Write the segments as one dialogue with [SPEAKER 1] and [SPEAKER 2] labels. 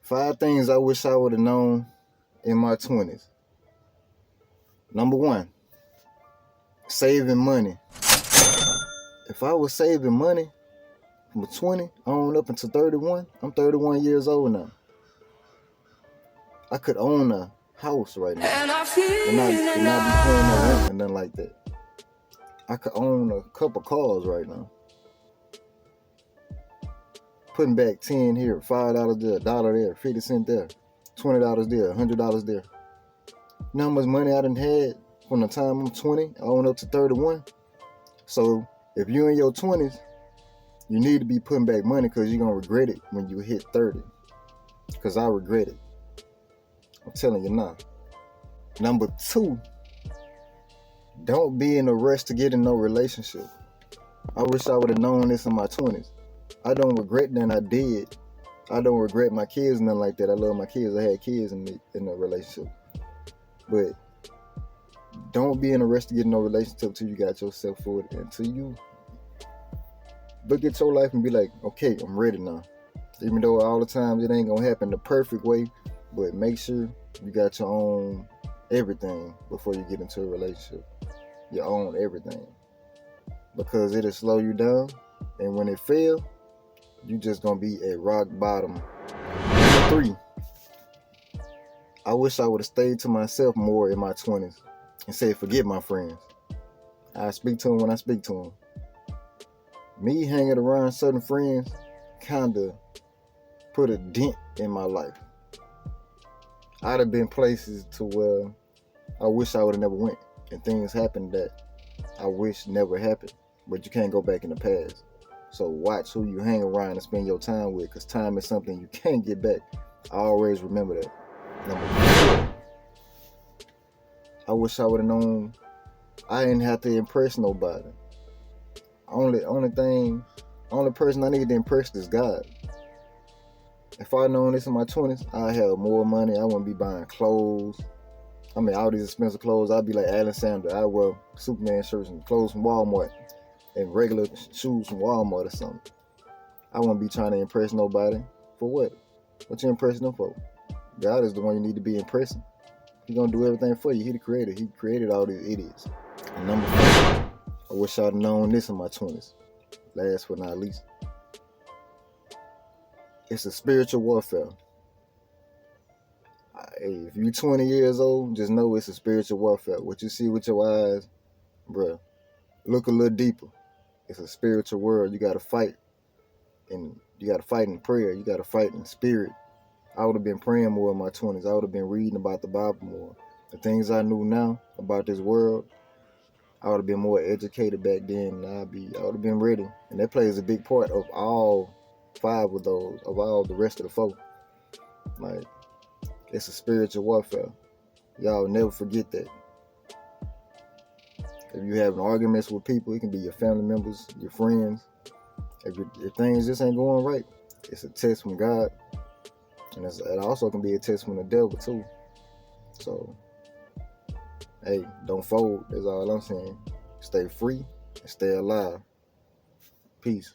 [SPEAKER 1] 5 things I wish I would have known in my 20s. Number 1, saving money. If I was saving money from 20 on up until 31, I'm 31 years old now. I could own a house right now and not be paying no rent or nothing like that. I could own a couple cars right now. Putting back 10 here, $5 there, $1 there, 50 cents there, $20 there, $100 there. You know how much money I done had from the time I'm 20 on up to 31? So if you're in your 20s, you need to be putting back money because you're going to regret it when you hit 30. Because I regret it. I'm telling you now. Number 2, don't be in a rush to get in no relationship. I wish I would have known this in my 20s. I don't regret that I did. I don't regret my kids, nothing like that. I love my kids. I had kids in a relationship. But don't be in a rush to get in no relationship until you got yourself forward. Until you look at your life and be like, okay, I'm ready now. Even though all the times it ain't going to happen the perfect way, but make sure you got your own everything before you get into a relationship. You own everything. Because it'll slow you down. And when it fails, you just going to be at rock bottom. Number 3, I wish I would have stayed to myself more in my 20s and said, forget my friends. I speak to them when I speak to them. Me hanging around certain friends kind of put a dent in my life. I'd have been places to where I wish I would have never went. And things happened that I wish never happened. But you can't go back in the past. So watch who you hang around and spend your time with, because time is something you can't get back. I always remember that. Number 4, I wish I would have known I didn't have to impress nobody. Only person I need to impress is God. If I'd known this in my 20s, I'd have more money. I wouldn't be buying clothes. I mean, all these expensive clothes. I'd be like Alan Sandler. I'd wear Superman shirts and clothes from Walmart and regular shoes from Walmart or something. I wouldn't be trying to impress nobody. For what? What you impressing them for? God is the one you need to be impressing. He's going to do everything for you. He the creator. He created all these idiots. And number 5, I wish I'd have known this in my 20s. Last but not least. It's a spiritual warfare. If you're 20 years old, just know it's a spiritual warfare. What you see with your eyes, bruh, look a little deeper. It's a spiritual world. You got to fight. And you got to fight in prayer. You got to fight in spirit. I would have been praying more in my 20s. I would have been reading about the Bible more. The things I knew now about this world, I would have been more educated back then. I would have been ready. And that plays a big part of all 5 of those, of all the rest of the 4. Like, it's a spiritual warfare. Y'all never forget that. If you having arguments with people, it can be your family members, your friends. If things just ain't going right, it's a test from God. And it also can be a test from the devil too. So, hey, don't fold. That's all I'm saying. Stay free and stay alive. Peace.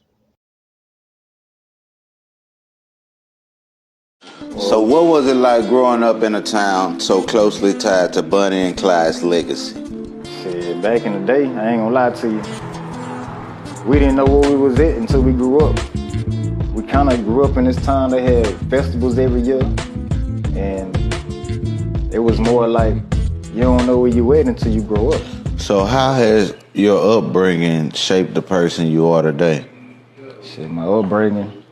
[SPEAKER 2] So what was it like growing up in a town so closely tied to Bonnie and Clyde's legacy?
[SPEAKER 3] Shit, back in the day, I ain't gonna lie to you. We didn't know where we was at until we grew up. We kind of grew up in this town. They had festivals every year. And it was more like, you don't know where you at until you grow up.
[SPEAKER 2] So how has your upbringing shaped the person you are today?
[SPEAKER 3] Shit, my upbringing,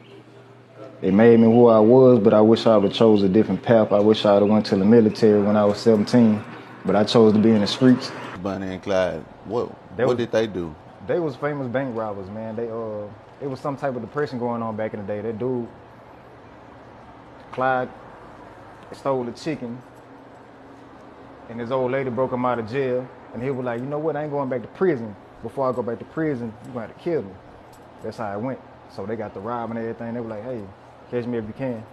[SPEAKER 3] it made me who I was, but I wish I would have chose a different path. I wish I would have went to the military when I was 17, but I chose to be in the streets.
[SPEAKER 2] Bonnie and Clyde, what did they do?
[SPEAKER 3] They was famous bank robbers, man. It was some type of depression going on back in the day. That dude, Clyde, stole a chicken, and his old lady broke him out of jail, and he was like, you know what, I ain't going back to prison. Before I go back to prison, you're going to have to kill me. That's how it went. So they got the rob and everything. They were like, hey, catch me if you can.